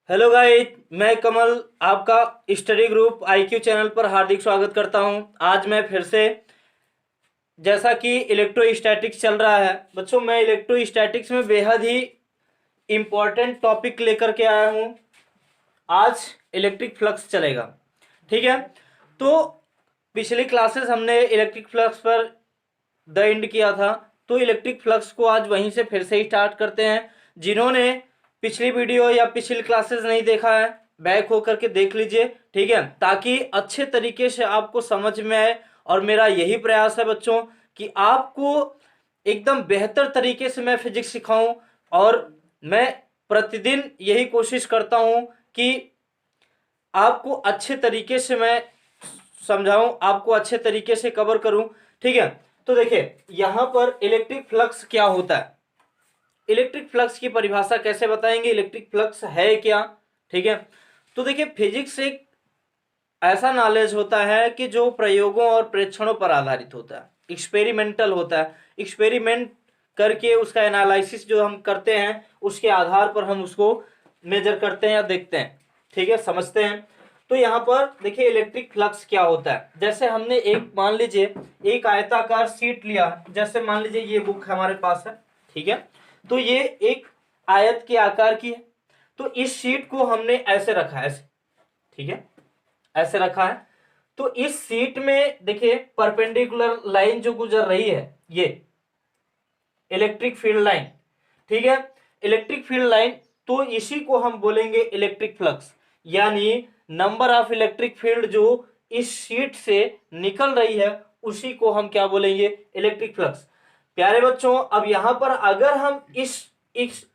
Hello guys, मैं कमल आपका study group IQ channel पर हार्दिक स्वागत करता हूं। आज मैं फिर से, जैसा कि इलेक्ट्रोस्टैटिक्स चल रहा है बच्चों, मैं इलेक्ट्रोस्टैटिक्स में बेहद ही इम्पोर्टेंट टॉपिक लेकर के आया हूं। आज इलेक्ट्रिक फ्लक्स चलेगा, ठीक है। तो पिछली क्लासेस हमने इलेक्ट्रिक फ्लक्स पर द एंड किया था, तो इलेक्ट्रिक फ्लक्स को आज वहीं से फिर से स्टार्ट करते हैं। जिन्होंने पिछली वीडियो या पिछली क्लासेस नहीं देखा है, बैक होकर के देख लीजिए, ठीक है, ताकि अच्छे तरीके से आपको समझ में आए। और मेरा यही प्रयास है बच्चों कि आपको एकदम बेहतर तरीके से मैं फिजिक्स सिखाऊं। और मैं प्रतिदिन यही कोशिश करता हूं कि आपको अच्छे तरीके से मैं समझाऊं, आपको अच्छे तरीके से कवर करूं, ठीक है। तो देखिए यहां पर इलेक्ट्रिक फ्लक्स क्या होता है, इलेक्ट्रिक फ्लक्स की परिभाषा कैसे बताएंगे, इलेक्ट्रिक फ्लक्स है क्या, ठीक है। तो देखिए फिजिक्स एक ऐसा नॉलेज होता है कि जो प्रयोगों और प्रेक्षणों पर आधारित होता है, एक्सपेरिमेंटल होता है। एक्सपेरिमेंट करके उसका एनालिसिस जो हम करते हैं, उसके आधार पर हम उसको मेजर करते हैं या देखते हैं, ठीक है, समझते हैं। तो यहाँ पर देखिए इलेक्ट्रिक फ्लक्स क्या होता है। जैसे हमने एक, मान लीजिए एक आयताकार शीट लिया, जैसे मान लीजिए ये बुक हमारे पास है, ठीक है। तो ये एक आयत के आकार की है। तो इस शीट को हमने ऐसे रखा है, ऐसे, ठीक है, ऐसे रखा है। तो इस शीट में देखिए परपेंडिकुलर लाइन जो गुजर रही है, ये इलेक्ट्रिक फील्ड लाइन, ठीक है, इलेक्ट्रिक फील्ड लाइन। तो इसी को हम बोलेंगे इलेक्ट्रिक फ्लक्स, यानी नंबर ऑफ इलेक्ट्रिक फील्ड जो इस शीट से निकल रही है, उसी को हम क्या बोलेंगे, इलेक्ट्रिक फ्लक्स। प्यारे बच्चों, अब यहां पर अगर हम इस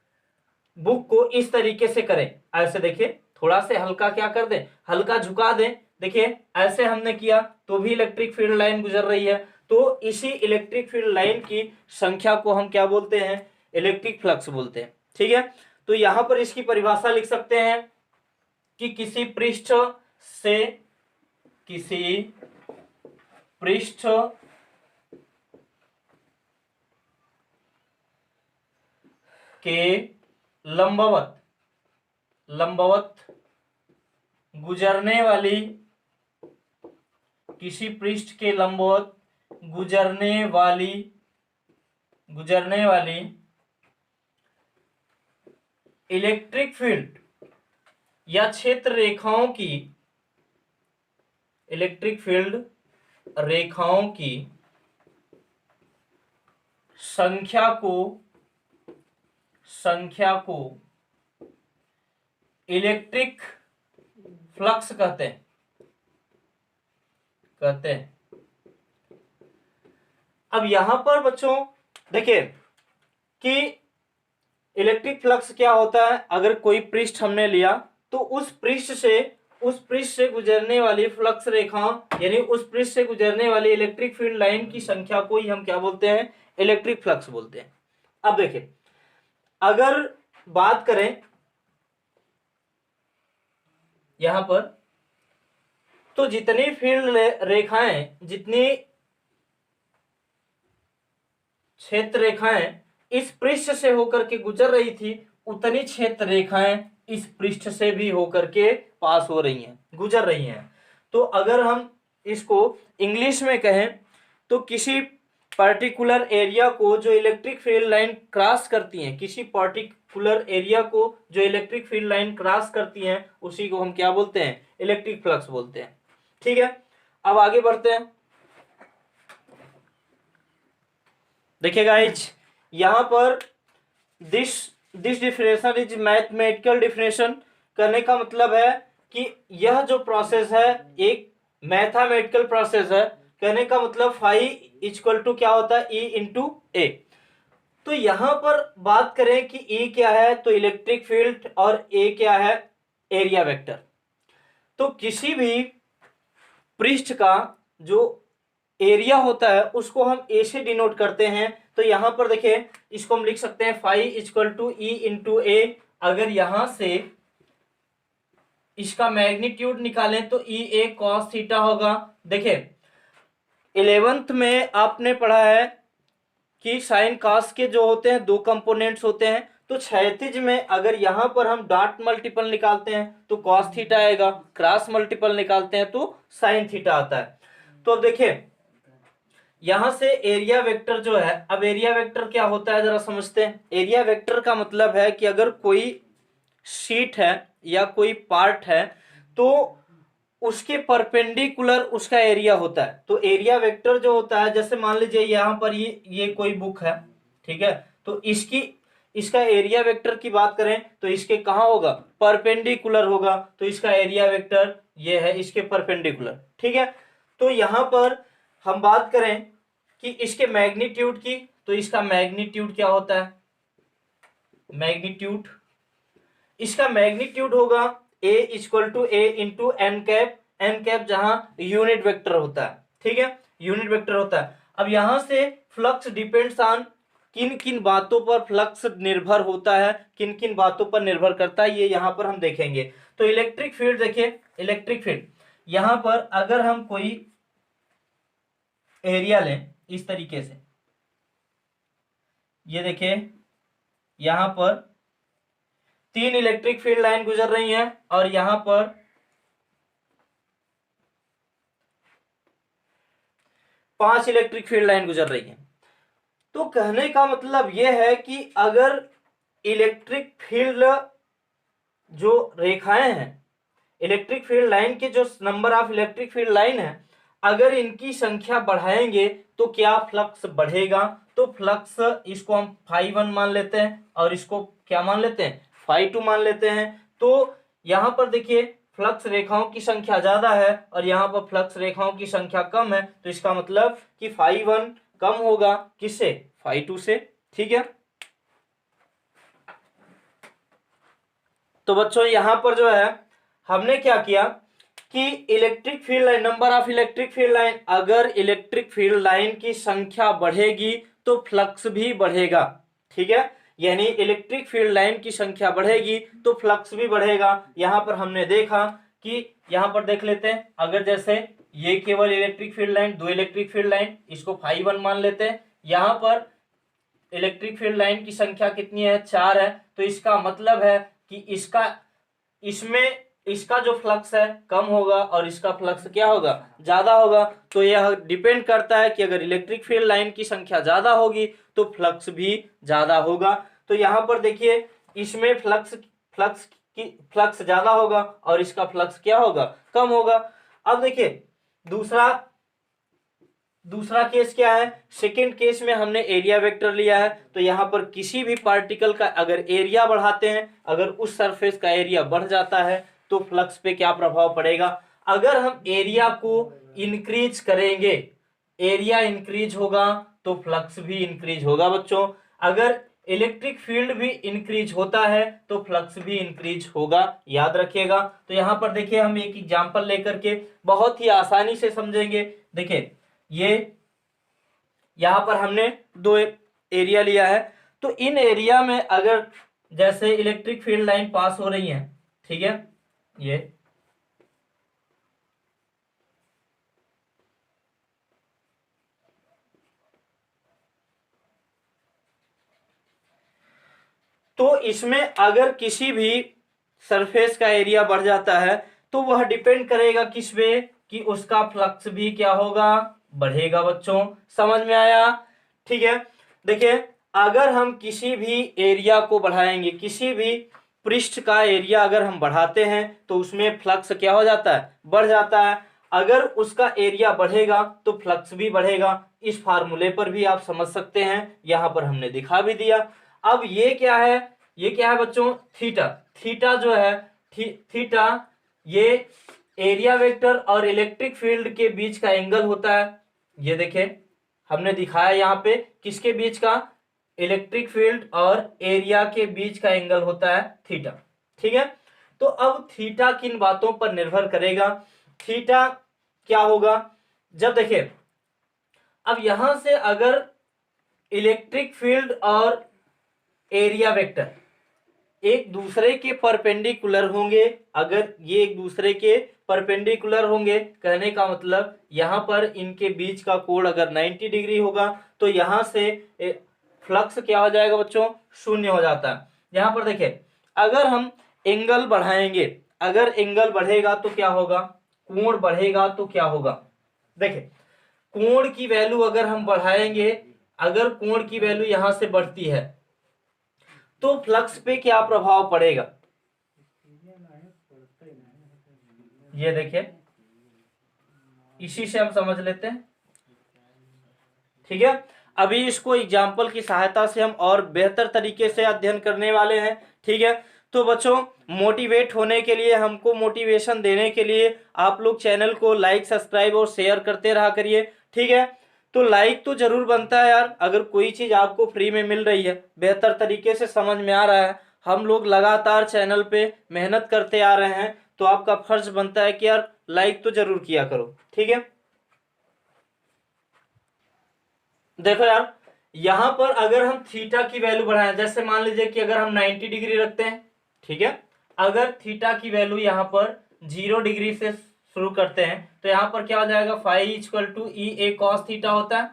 बुक को इस तरीके से करें, ऐसे देखिए, थोड़ा से हल्का क्या कर दें, हल्का झुका दें, देखिए ऐसे हमने किया तो भी इलेक्ट्रिक फील्ड लाइन गुजर रही है। तो इसी इलेक्ट्रिक फील्ड लाइन की संख्या को हम क्या बोलते हैं, इलेक्ट्रिक फ्लक्स बोलते हैं, ठीक है। तो यहां पर इसकी परिभाषा लिख सकते हैं कि से किसी पृष्ठ के लंबवत लंबवत गुजरने वाली, किसी पृष्ठ के लंबवत गुजरने वाली इलेक्ट्रिक फील्ड या क्षेत्र रेखाओं की, इलेक्ट्रिक फील्ड रेखाओं की संख्या को इलेक्ट्रिक फ्लक्स कहते हैं। अब यहां पर बच्चों देखिए कि इलेक्ट्रिक फ्लक्स क्या होता है। अगर कोई पृष्ठ हमने लिया तो उस पृष्ठ से गुजरने वाली फ्लक्स रेखा, यानी उस पृष्ठ से गुजरने वाली इलेक्ट्रिक फील्ड लाइन की संख्या को ही हम क्या बोलते हैं, इलेक्ट्रिक फ्लक्स बोलते हैं। अब देखिए अगर बात करें यहां पर, तो जितनी फील्ड रेखाएं, जितनी क्षेत्र रेखाएं इस पृष्ठ से होकर के गुजर रही थी, उतनी क्षेत्र रेखाएं इस पृष्ठ से भी होकर के पास हो रही हैं, गुजर रही हैं। तो अगर हम इसको इंग्लिश में कहें तो किसी पर्टिकुलर एरिया को जो इलेक्ट्रिक फील्ड लाइन क्रॉस करती हैं, किसी पर्टिकुलर एरिया को जो इलेक्ट्रिक फील्ड लाइन क्रॉस करती हैं, उसी को हम क्या बोलते हैं, इलेक्ट्रिक फ्लक्स बोलते हैं, ठीक है। अब आगे बढ़ते हैं। देखिए गाइज, यहां पर this this definition is mathematical definition. करने का मतलब है कि यह जो प्रोसेस है एक मैथमेटिकल प्रोसेस है। कहने का मतलब फाई इक्वल टू क्या होता है, ई इंटू ए। तो यहां पर बात करें कि ई क्या है, तो इलेक्ट्रिक फील्ड, और ए क्या है, एरिया वेक्टर। तो किसी भी पृष्ठ का जो एरिया होता है उसको हम ए से डिनोट करते हैं। तो यहां पर देखिए इसको हम लिख सकते हैं phi equal to E into A. अगर यहां से इसका मैग्नीट्यूड निकालें तो ई ए कॉस थीटा होगा। देखिए 11th में आपने पढ़ा है कि साइन कॉस के जो होते हैं दो कंपोनेंट्स होते हैं। तो क्षैतिज में अगर यहाँ पर हम डॉट मल्टीपल निकालते हैं तो कॉस थीटा आएगा, क्रॉस मल्टीपल निकालते हैं तो साइन थीटा आता है। तो अब देखिए यहां से एरिया वेक्टर जो है, अब एरिया वेक्टर क्या होता है जरा समझते हैं। एरिया वेक्टर का मतलब है कि अगर कोई शीट है या कोई पार्ट है तो उसके परपेंडिकुलर उसका एरिया होता है। तो एरिया वेक्टर जो होता है, जैसे मान लीजिए यहाँ पर ये कोई बुक है, ठीक है, तो इसका एरिया वेक्टर की बात करें तो इसके कहाँ होगा, परपेंडिकुलर होगा, तो इसका एरिया वेक्टर ये है इसके परपेंडिकुलर, ठीक है। तो यहां पर हम बात करें कि इसके मैग्नीट्यूड की, तो इसका मैग्नीट्यूड क्या होता है, मैग्नीट्यूड, इसका मैग्नीट्यूड होगा A equal to A into N cap, N cap जहां यूनिट वेक्टर होता है, ठीक है, यूनिट वेक्टर होता है। अब यहां से फ्लक्स डिपेंड्स ऑन, किन किन बातों पर फ्लक्स निर्भर होता है, किन किन बातों पर निर्भर करता है, ये यहां पर हम देखेंगे। तो इलेक्ट्रिक फील्ड देखिए, इलेक्ट्रिक फील्ड यहां पर अगर हम कोई एरिया लें इस तरीके से, ये देखिए यहां पर 3 इलेक्ट्रिक फील्ड लाइन गुजर रही हैं और यहां पर 5 इलेक्ट्रिक फील्ड लाइन गुजर रही है। तो कहने का मतलब यह है कि अगर इलेक्ट्रिक फील्ड जो रेखाएं हैं, इलेक्ट्रिक फील्ड लाइन के जो number of electric field line है, अगर इनकी संख्या बढ़ाएंगे तो क्या फ्लक्स बढ़ेगा। तो फ्लक्स इसको हम φ1 मान लेते हैं और इसको क्या मान लेते हैं, φ2 मान लेते हैं। तो यहां पर देखिए फ्लक्स रेखाओं की संख्या ज्यादा है और यहां पर फ्लक्स रेखाओं की संख्या कम है, तो इसका मतलब कि φ1 कम होगा किससे, φ2 से, ठीक है। तो बच्चों यहां पर जो है हमने क्या किया कि electric field line, number of electric field line, अगर इलेक्ट्रिक फील्ड लाइन की संख्या बढ़ेगी तो फ्लक्स भी बढ़ेगा, ठीक है, यानी इलेक्ट्रिक फील्ड लाइन की संख्या बढ़ेगी तो फ्लक्स भी बढ़ेगा। यहां पर हमने देखा कि यहां पर देख लेते हैं, अगर जैसे ये केवल electric field line, 2 electric field line, इसको φ1 मान लेते हैं। यहां पर इलेक्ट्रिक फील्ड लाइन की संख्या कितनी है, 4 है, तो इसका मतलब है कि इसमें इसका जो फ्लक्स है कम होगा और इसका फ्लक्स क्या होगा, ज्यादा होगा। तो यह डिपेंड करता है कि अगर इलेक्ट्रिक फील्ड लाइन की संख्या ज्यादा होगी तो फ्लक्स भी ज्यादा होगा। तो यहां पर देखिए इसमें फ्लक्स ज्यादा होगा और इसका फ्लक्स क्या होगा, कम होगा। अब देखिए दूसरा केस क्या है, सेकेंड केस में हमने एरिया वेक्टर लिया है। तो यहां पर किसी भी पार्टिकल का अगर एरिया बढ़ाते हैं, अगर उस सरफेस का एरिया बढ़ जाता है तो फ्लक्स पे क्या प्रभाव पड़ेगा। अगर हम एरिया को इंक्रीज करेंगे, एरिया इंक्रीज होगा तो फ्लक्स भी इंक्रीज होगा बच्चों। अगर इलेक्ट्रिक फील्ड भी इंक्रीज होता है तो फ्लक्स भी इंक्रीज होगा, याद रखिएगा। तो यहां पर देखिए हम एक एग्जांपल लेकर के बहुत ही आसानी से समझेंगे। देखिए ये यहां पर हमने 2 एरिया लिया है, तो इन एरिया में अगर जैसे इलेक्ट्रिक फील्ड लाइन पास हो रही है, ठीक है, ये तो इसमें अगर किसी भी सरफेस का एरिया बढ़ जाता है तो वह डिपेंड करेगा किस पे, कि उसका फ्लक्स भी क्या होगा, बढ़ेगा बच्चों, समझ में आया, ठीक है। देखिए अगर हम किसी भी एरिया को बढ़ाएंगे, किसी भी पृष्ठ का एरिया अगर हम बढ़ाते हैं तो उसमें फ्लक्स क्या हो जाता है, बढ़ जाता है। अगर उसका एरिया बढ़ेगा तो फ्लक्स भी बढ़ेगा। इस फार्मूले पर भी आप समझ सकते हैं, यहां पर हमने दिखा भी दिया। अब ये क्या है, ये क्या है बच्चों, थीटा। थीटा जो है थीटा ये एरिया वेक्टर और इलेक्ट्रिक फील्ड के बीच का एंगल होता है। ये देखें हमने दिखाया यहाँ पे किसके बीच का, इलेक्ट्रिक फील्ड और एरिया के बीच का एंगल होता है थीटा, ठीक है। तो अब थीटा किन बातों पर निर्भर करेगा, थीटा क्या होगा, जब देखिए अब यहां से अगर इलेक्ट्रिक फील्ड और एरिया वेक्टर एक दूसरे के परपेंडिकुलर होंगे, अगर ये एक दूसरे के परपेंडिकुलर होंगे, कहने का मतलब यहां पर इनके बीच का कोण अगर 90 डिग्री होगा तो यहां से फ्लक्स क्या हो जाएगा बच्चों, शून्य हो जाता है। यहाँ पर देखिए, अगर हम एंगल बढ़ाएंगे, अगर एंगल बढ़ेगा तो क्या होगा, कोण बढ़ेगा तो क्या होगा। देखिए, कोण की वैल्यू अगर हम बढ़ाएंगे, अगर कोण की वैल्यू यहां से बढ़ती है तो फ्लक्स पे क्या प्रभाव पड़ेगा, ये देखिए, इसी से हम समझ लेते हैं। ठीक है, अभी इसको एग्जाम्पल की सहायता से हम और बेहतर तरीके से अध्ययन करने वाले हैं। ठीक है, तो बच्चों मोटिवेट होने के लिए, हमको मोटिवेशन देने के लिए आप लोग चैनल को लाइक, सब्सक्राइब और शेयर करते रहा करिए। ठीक है, तो लाइक तो जरूर बनता है यार, अगर कोई चीज आपको फ्री में मिल रही है, बेहतर तरीके से समझ में आ रहा है, हम लोग लगातार चैनल पे मेहनत करते आ रहे हैं, तो आपका फर्ज बनता है कि यार लाइक तो जरूर किया करो। ठीक है, देखो यार, यहां पर अगर हम थीटा की वैल्यू बढ़ाएं, जैसे मान लीजिए कि अगर हम 90 डिग्री रखते हैं, ठीक है, अगर थीटा की वैल्यू यहां पर 0 डिग्री से शुरू करते हैं तो यहां पर क्या हो जाएगा, phi equal to E A cos theta होता है।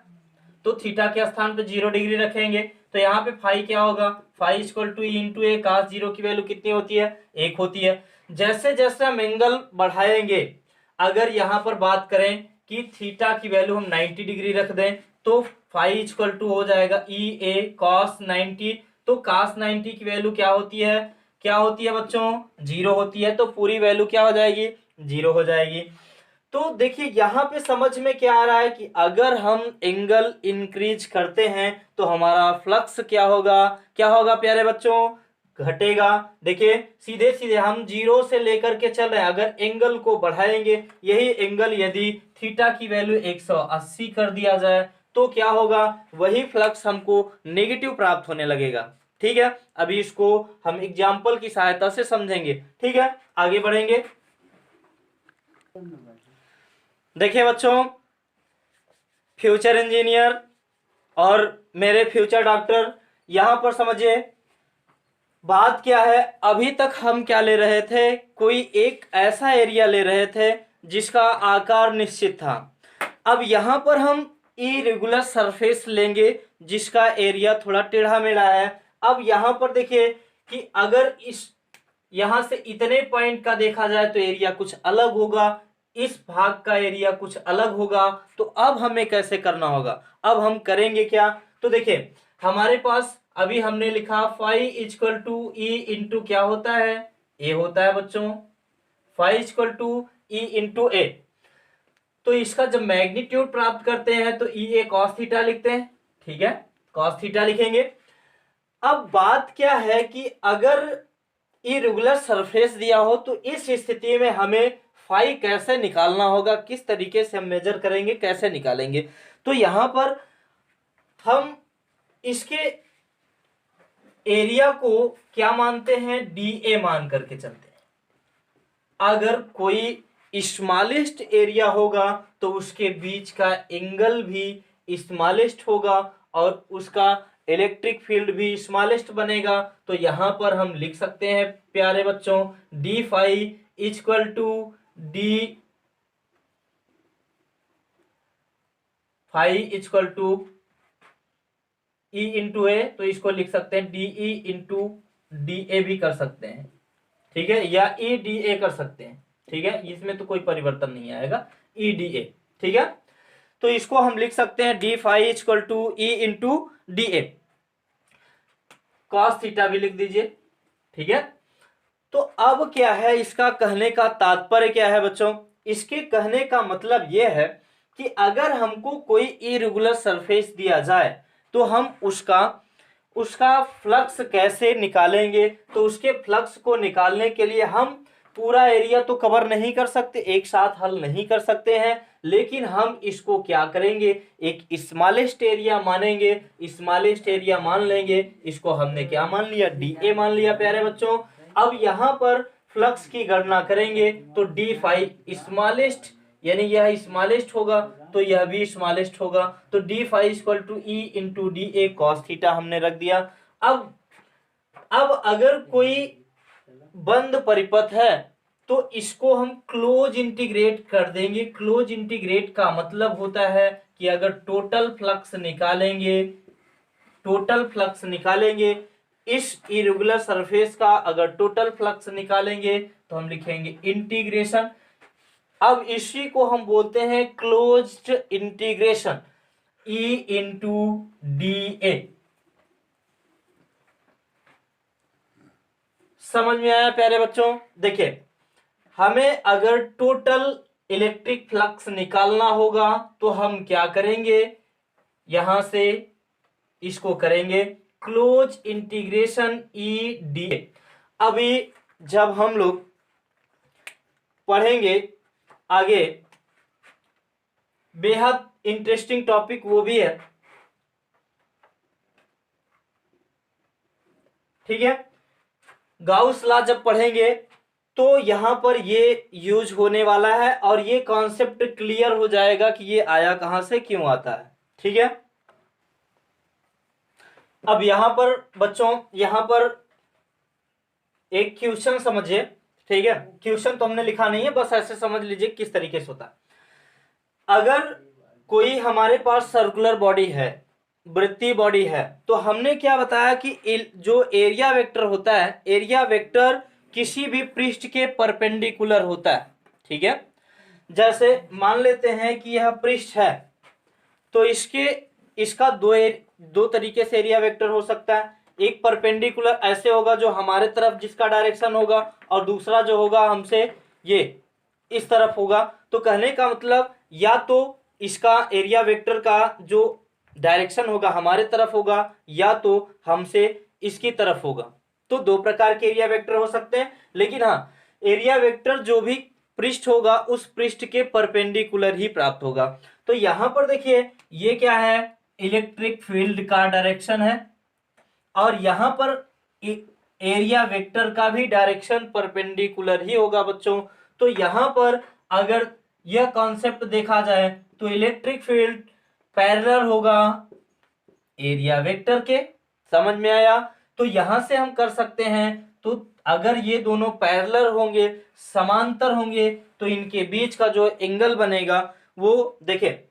तो थीटा के स्थान पे 0 डिग्री रखेंगे तो यहाँ पे फाई क्या होगा, phi equal to E into A cos 0 की वैल्यू कितनी होती है, 1 होती है। जैसे जैसे हम एंगल बढ़ाएंगे, अगर यहाँ पर बात करें कि थीटा की वैल्यू हम 90 डिग्री रख दें तो फाई इक्वल टू हो जाएगा ई ए कॉस 90। तो कॉस 90 की वैल्यू क्या होती है, क्या होती है बच्चों, 0 होती है। तो पूरी वैल्यू क्या हो जाएगी, 0 हो जाएगी। तो देखिए यहाँ पे समझ में क्या आ रहा है कि अगर हम एंगल इंक्रीज करते हैं तो हमारा फ्लक्स क्या होगा, क्या होगा प्यारे बच्चों, घटेगा। देखिए सीधे सीधे हम 0 से लेकर के चल रहे हैं, अगर एंगल को बढ़ाएंगे, यही एंगल यदि थीटा की वैल्यू 180 कर दिया जाए तो क्या होगा, वही फ्लक्स हमको नेगेटिव प्राप्त होने लगेगा। ठीक है, अभी इसको हम एग्जाम्पल की सहायता से समझेंगे। ठीक है, आगे बढ़ेंगे। देखिए बच्चों, फ्यूचर इंजीनियर और मेरे फ्यूचर डॉक्टर, यहां पर समझिए बात क्या है। अभी तक हम क्या ले रहे थे, कोई एक ऐसा एरिया ले रहे थे जिसका आकार निश्चित था। अब यहां पर हम इरेगुलर सरफेस लेंगे जिसका एरिया थोड़ा टेढ़ा मेढ़ा है। अब यहां पर देखिए कि अगर इस यहां से इतने पॉइंट का देखा जाए तो एरिया कुछ अलग होगा, इस भाग का एरिया कुछ अलग होगा। तो अब हमें कैसे करना होगा, अब हम करेंगे क्या, तो देखिए हमारे पास अभी हमने लिखा phi equal to E into क्या होता है, ए होता है बच्चों, phi equal to E into A. तो इसका जब मैग्नीट्यूड प्राप्त करते हैं तो ई ए कॉस थीटा लिखते हैं। ठीक है, कॉस थीटा लिखेंगे। अब बात क्या है कि अगर इरेगुलर सरफेस दिया हो तो इस स्थिति में हमें फाई कैसे निकालना होगा, किस तरीके से हम मेजर करेंगे, कैसे निकालेंगे। तो यहां पर हम इसके एरिया को क्या मानते हैं, डी ए मान करके चलते हैं। अगर कोई स्मॉलेस्ट एरिया होगा तो उसके बीच का एंगल भी स्मॉलेस्ट होगा और उसका इलेक्ट्रिक फील्ड भी स्मॉलेस्ट बनेगा। तो यहां पर हम लिख सकते हैं प्यारे बच्चों, d phi equal to d phi equal to E into A. तो इसको लिख सकते हैं d E into D A भी कर सकते हैं। ठीक है, या ई डी ए कर सकते हैं। ठीक है, इसमें तो कोई परिवर्तन नहीं आएगा, ई डी ए। ठीक है, तो इसको हम लिख सकते हैं D phi equal to E into D A, cos theta भी लिख दीजिए। ठीक है, तो अब क्या है, इसका कहने का तात्पर्य क्या है बच्चों, इसके कहने का मतलब यह है कि अगर हमको कोई इरेगुलर सरफेस दिया जाए तो हम उसका उसका फ्लक्स कैसे निकालेंगे। तो उसके फ्लक्स को निकालने के लिए हम पूरा एरिया तो कवर नहीं कर सकते, एक साथ हल नहीं कर सकते हैं, लेकिन हम इसको क्या करेंगे, एक स्मॉलेस्ट एरिया मानेंगे, स्मॉलेस्ट एरिया मान लेंगे। इसको हमने क्या मान लिया, डी ए मान लिया प्यारे बच्चों। अब यहां पर फ्लक्स की गणना करेंगे तो डी फाई स्मॉलेस्ट, यानी यह स्मॉलेस्ट होगा तो यह भी स्मॉलेस्ट होगा। तो D phi equal to E into D A cos theta हमने रख दिया। अब अगर कोई बंद परिपथ है तो इसको हम क्लोज इंटीग्रेट कर देंगे। क्लोज इंटीग्रेट का मतलब होता है कि अगर टोटल फ्लक्स निकालेंगे इस इरेगुलर सरफेस का अगर टोटल फ्लक्स निकालेंगे तो हम लिखेंगे इंटीग्रेशन। अब इसी को हम बोलते हैं closed integration, E into D A. समझ में आया प्यारे बच्चों? देखिए, हमें अगर टोटल इलेक्ट्रिक फ्लक्स निकालना होगा तो हम क्या करेंगे, यहां से इसको करेंगे क्लोज इंटीग्रेशन ई डी। अभी जब हम लोग पढ़ेंगे आगे, बेहद इंटरेस्टिंग टॉपिक वो भी है, ठीक है। गाउस लॉ जब पढ़ेंगे तो यहां पर ये यूज होने वाला है और ये कॉन्सेप्ट क्लियर हो जाएगा कि ये आया कहां से, क्यों आता है, ठीक है। अब यहां पर बच्चों, यहां पर एक क्वेश्चन समझिए, ठीक है। क्वेश्चन तो हमने लिखा नहीं है, बस ऐसे समझ लीजिए किस तरीके से होता है। अगर कोई हमारे पास सर्कुलर बॉडी है, वृत्तीय बॉडी है, तो हमने क्या बताया कि जो एरिया वेक्टर होता है, एरिया वेक्टर किसी भी पृष्ठ के परपेंडिकुलर होता है, ठीक है। जैसे मान लेते हैं कि यह पृष्ठ है, तो इसका दो तरीके से एरिया वेक्टर हो सकता है। एक परपेंडिकुलर ऐसे होगा जो हमारे तरफ जिसका डायरेक्शन होगा, और दूसरा जो होगा हमसे ये इस तरफ होगा। तो कहने का मतलब या तो इसका एरिया वेक्टर का जो डायरेक्शन होगा हमारे तरफ होगा, या तो हमसे इसकी तरफ होगा। तो दो प्रकार के एरिया वेक्टर हो सकते हैं, लेकिन हाँ, एरिया वेक्टर जो भी पृष्ठ होगा उस पृष्ठ के परपेंडिकुलर ही प्राप्त होगा। तो यहां पर देखिए, ये क्या है, इलेक्ट्रिक फील्ड का डायरेक्शन है, और यहां पर एरिया वेक्टर का भी डायरेक्शन परपेंडिकुलर ही होगा बच्चों। तो यहां पर अगर यह कॉन्सेप्ट देखा जाए तो इलेक्ट्रिक फील्ड पैरेलल होगा एरिया वेक्टर के। समझ में आया? तो यहां से हम कर सकते हैं, तो अगर ये दोनों पैरेलल होंगे, समांतर होंगे, तो इनके बीच का जो एंगल बनेगा वो देखिए,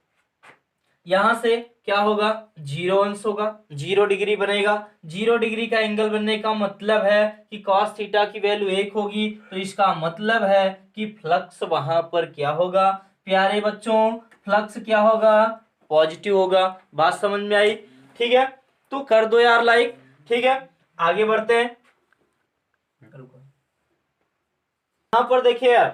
यहां से क्या होगा, 0 अंश होगा, 0 डिग्री बनेगा। 0 डिग्री का एंगल बनने का मतलब है कि cos थीटा की वैल्यू 1 होगी, तो इसका मतलब है कि फ्लक्स वहां पर क्या होगा प्यारे बच्चों, फ्लक्स क्या होगा, पॉजिटिव होगा। बात समझ में आई? ठीक है, तो कर दो यार लाइक। ठीक है, आगे बढ़ते हैं। यहां पर देखिए यार,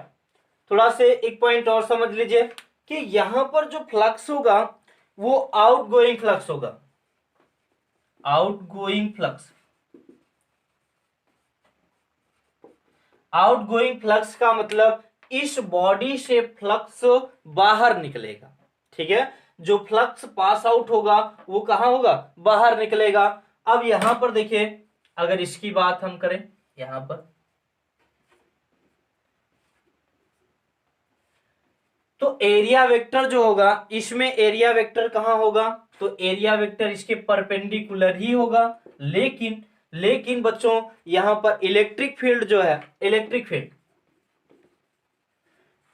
थोड़ा से एक पॉइंट और समझ लीजिए कि यहां पर जो फ्लक्स होगा वो आउटगोइंग फ्लक्स होगा, आउटगोइंग फ्लक्स। आउटगोइंग फ्लक्स का मतलब इस बॉडी से फ्लक्स बाहर निकलेगा, ठीक है। जो फ्लक्स पास आउट होगा वो कहां होगा, बाहर निकलेगा। अब यहां पर देखिए, अगर इसकी बात हम करें, यहां पर तो एरिया वेक्टर जो होगा, इसमें एरिया वेक्टर कहां होगा, तो एरिया वेक्टर इसके परपेंडिकुलर ही होगा। लेकिन लेकिन बच्चों, यहां पर इलेक्ट्रिक फील्ड जो है,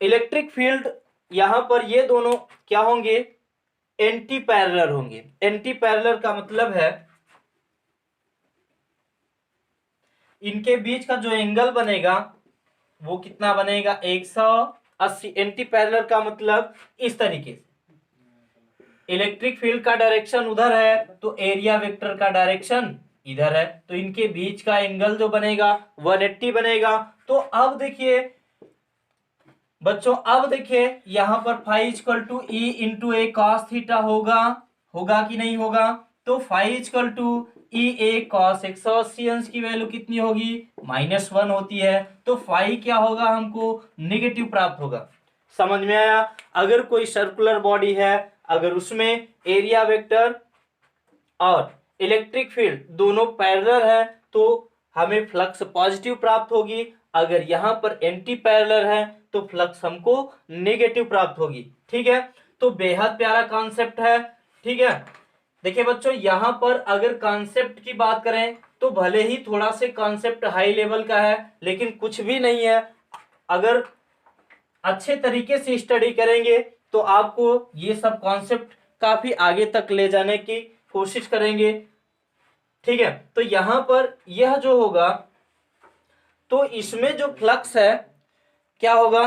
इलेक्ट्रिक फील्ड यहां पर ये दोनों क्या होंगे, एंटी पैरेलल होंगे। एंटी पैरेलल का मतलब है इनके बीच का जो एंगल बनेगा वो कितना बनेगा, 180। एंटी पैरेलल का मतलब इस तरीके से, इलेक्ट्रिक फील्ड का डायरेक्शन उधर है तो एरिया वेक्टर का डायरेक्शन इधर है, तो इनके बीच का एंगल जो बनेगा 180 बनेगा। तो अब देखिए बच्चों, अब देखिए यहां पर phi equal to E into A cos theta होगा कि नहीं होगा, तो phi equal to E A cos 180 अंश की वैल्यू कितनी होगी, -1 होती है। तो फाई क्या होगा, हमको नेगेटिव प्राप्त होगा। समझ में आया? अगर कोई सर्कुलर बॉडी है, अगर उसमें एरिया वेक्टर और इलेक्ट्रिक फील्ड दोनों पैरेलल है तो हमें फ्लक्स पॉजिटिव प्राप्त होगी। अगर यहां पर एंटी पैरेलल है तो फ्लक्स हमको नेगेटिव प्राप्त होगी। ठीक है, तो बेहद प्यारा कॉन्सेप्ट है। ठीक है, देखिए बच्चों, यहां पर अगर कॉन्सेप्ट की बात करें तो भले ही थोड़ा से कॉन्सेप्ट हाई लेवल का है, लेकिन कुछ भी नहीं है। अगर अच्छे तरीके से स्टडी करेंगे तो आपको ये सब कॉन्सेप्ट काफी आगे तक ले जाने की कोशिश करेंगे। ठीक है। तो यहां पर यह जो होगा, तो इसमें जो फ्लक्स है क्या होगा,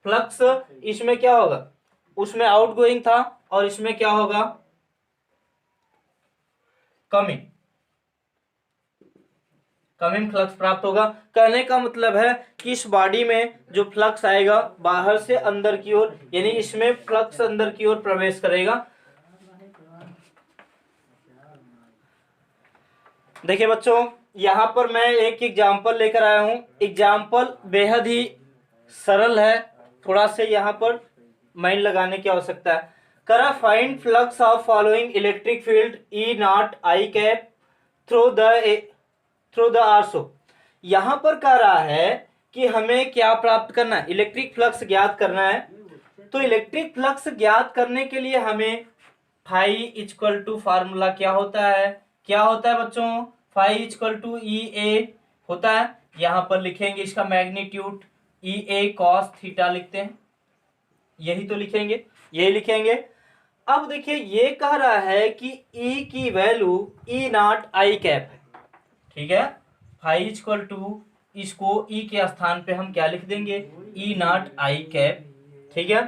फ्लक्स इसमें क्या होगा, उसमें आउटगोइंग था और इसमें क्या होगा, कमिंग, कमिंग फ्लक्स प्राप्त होगा। कहने का मतलब है कि इस बॉडी में जो फ्लक्स आएगा बाहर से अंदर की ओर, यानी इसमें फ्लक्स अंदर की ओर प्रवेश करेगा। देखिए बच्चों, यहां पर मैं एक एग्जाम्पल लेकर आया हूं। एग्जाम्पल बेहद ही सरल है, थोड़ा से यहां पर माइंड लगाने की आवश्यकता है। करा find flux of following electric field E not I cap through the आरसो। यहां पर कह रहा है कि हमें क्या प्राप्त करना है, इलेक्ट्रिक फ्लक्स ज्ञात करना है। तो इलेक्ट्रिक फ्लक्स ज्ञात करने के लिए हमें फाई इक्वल टू फार्मूला क्या होता है, क्या होता है बच्चों, फाई इक्वल टू ई ए होता है। यहां पर लिखेंगे इसका magnitude E A cos theta लिखते हैं, यही तो लिखेंगे, यही लिखेंगे। अब देखिए ये कह रहा है कि ई की value E not I cap है, ठीक है। फाई इक्वल टू, इसको ई के स्थान पे हम क्या लिख देंगे, ई नॉट आई कैप, ठीक है।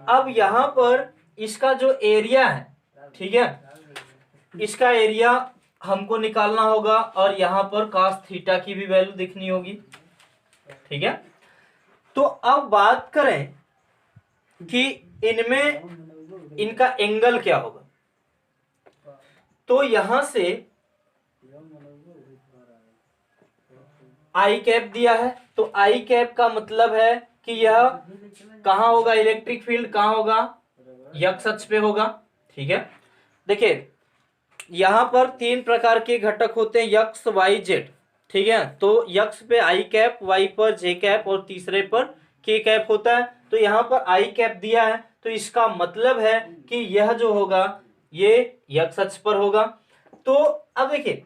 अब यहां पर इसका जो एरिया है, ठीक है, इसका एरिया हमको निकालना होगा और यहां पर cos थीटा की भी वैल्यू दिखनी होगी, ठीक है। तो अब बात करें कि इनमें इनका एंगल क्या होगा, तो यहां से आई कैप दिया है, तो आई कैप का मतलब है कि यह कहां होगा, इलेक्ट्रिक फील्ड कहां होगा, x अक्ष पे होगा, ठीक है। देखिए यहां पर तीन प्रकार के घटक होते हैं, x y z, ठीक है। तो x पे आई कैप, y पर j कैप और तीसरे पर k कैप होता है। तो यहां पर आई कैप दिया है, तो इसका मतलब है कि यह जो होगा ये x अक्ष पर होगा। तो अब देखिए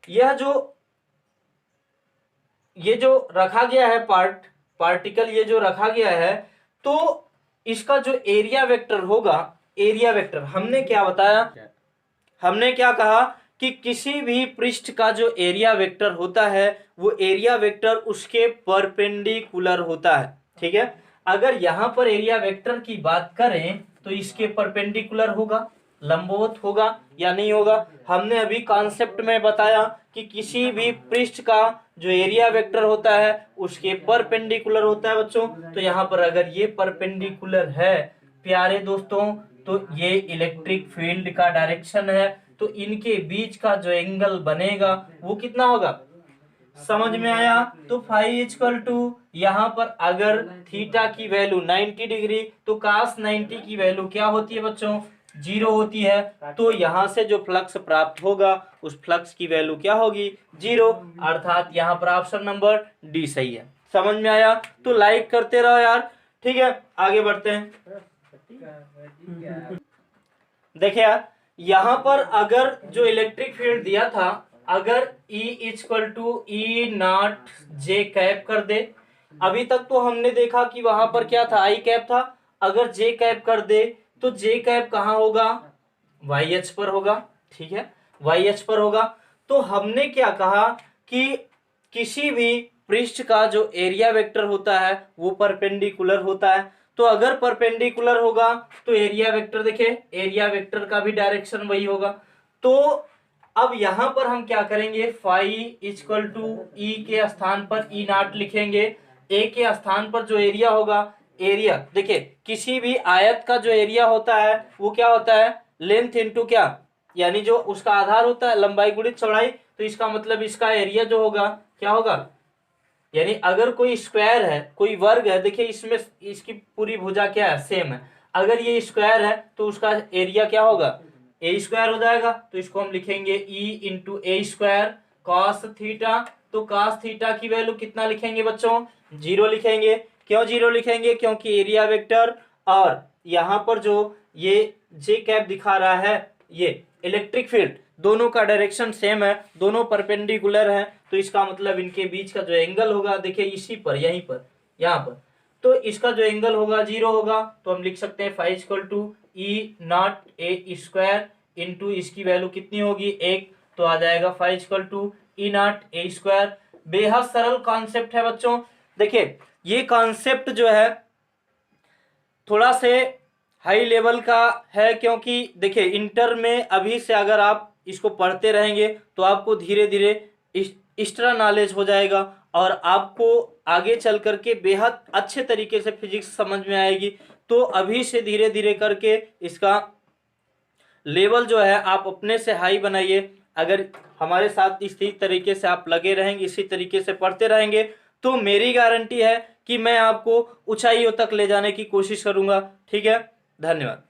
ये जो रखा गया है पार्टिकल ये जो रखा गया है, तो इसका जो एरिया वेक्टर होगा, एरिया वेक्टर हमने क्या बताया, हमने क्या कहा कि किसी भी पृष्ठ का जो एरिया वेक्टर होता है वो एरिया वेक्टर उसके परपेंडिकुलर होता है, ठीक है। अगर यहां पर एरिया वेक्टर की बात करें तो इसके परपेंडिकुलर होगा, लंबवत होगा या नहीं होगा। हमने अभी कॉन्सेप्ट में बताया कि किसी भी पृष्ठ का जो एरिया वेक्टर होता है उसके परपेंडिकुलर होता है बच्चों। तो यहाँ पर अगर ये परपेंडिकुलर है प्यारे दोस्तों, तो ये इलेक्ट्रिक फील्ड का डायरेक्शन है, तो इनके बीच का जो एंगल बनेगा वो कितना होगा, समझ में आया। तो फाई इक्वल टू, यहाँ पर अगर थीटा की वैल्यू 90 डिग्री तो cos 90 की वैल्यू क्या होती है बच्चों, 0 होती है। तो यहां से जो फ्लक्स प्राप्त होगा उस फ्लक्स की वैल्यू क्या होगी, 0, अर्थात यहाँ पर ऑप्शन नंबर डी सही है। समझ में आया तो लाइक करते रहो यार, ठीक है। आगे बढ़ते हैं। देखिए यार, यहां पर अगर जो इलेक्ट्रिक फील्ड दिया था, अगर E equal to E naught J cap कर दे, अभी तक तो हमने देखा कि वहां पर क्या था, आई कैप था। अगर जे कैप कर दे तो जे कैप कहाँ होगा, वाई एच पर होगा, ठीक है, वाई एच पर होगा। तो हमने क्या कहा कि किसी भी पृष्ठ का जो एरिया वेक्टर होता है वो परपेंडिकुलर होता है। तो अगर परपेंडिकुलर होगा तो एरिया वेक्टर, देखे एरिया वेक्टर का भी डायरेक्शन वही होगा। तो अब यहां पर हम क्या करेंगे, फाई इक्वल टू ई के स्थान पर ई नॉट लिखेंगे, ए के स्थान पर जो एरिया होगा, एरिया देखिए किसी भी आयत का जो एरिया होता है वो क्या होता है, लेंथ इंटू क्या, यानी जो उसका आधार होता है लंबाई गुणित चौड़ाई। तो इसका मतलब इसका एरिया जो होगा क्या होगा, यानी अगर कोई स्क्वायर है, कोई वर्ग है, देखिए इसमें इसकी पूरी भुजा क्या है, सेम है। अगर ये स्क्वायर है तो उसका एरिया क्या होगा, ए स्क्वायर हो जाएगा। तो इसको हम लिखेंगे ई इंटू ए स्क्वायर कॉस थीटा। तो कॉस थीटा की वैल्यू कितना लिखेंगे बच्चों, 0 लिखेंगे। क्यों 0 लिखेंगे, क्योंकि एरिया वेक्टर और यहाँ पर जो ये जे कैप दिखा रहा है ये इलेक्ट्रिक फील्ड, दोनों का डायरेक्शन सेम है, दोनों परपेंडिकुलर है। तो इसका मतलब इनके बीच का जो एंगल होगा, देखिए इसी पर, यहीं पर, यहाँ पर, तो इसका जो एंगल होगा 0 होगा। तो हम लिख सकते हैं five equal to E naught A square into इसकी वैल्यू कितनी होगी 1, तो आ जाएगा 5 = E0 A²। बेहद सरल कॉन्सेप्ट है बच्चों। देखिए ये कॉन्सेप्ट जो है थोड़ा से हाई लेवल का है, क्योंकि देखिए इंटर में अभी से अगर आप इसको पढ़ते रहेंगे तो आपको धीरे धीरे एक्स्ट्रा नॉलेज हो जाएगा और आपको आगे चल करके बेहद अच्छे तरीके से फिजिक्स समझ में आएगी। तो अभी से धीरे धीरे करके इसका लेवल जो है आप अपने से हाई बनाइए। अगर हमारे साथ इसी तरीके से आप लगे रहेंगे, इसी तरीके से पढ़ते रहेंगे, तो मेरी गारंटी है कि मैं आपको ऊंचाइयों तक ले जाने की कोशिश करूंगा। ठीक है, धन्यवाद।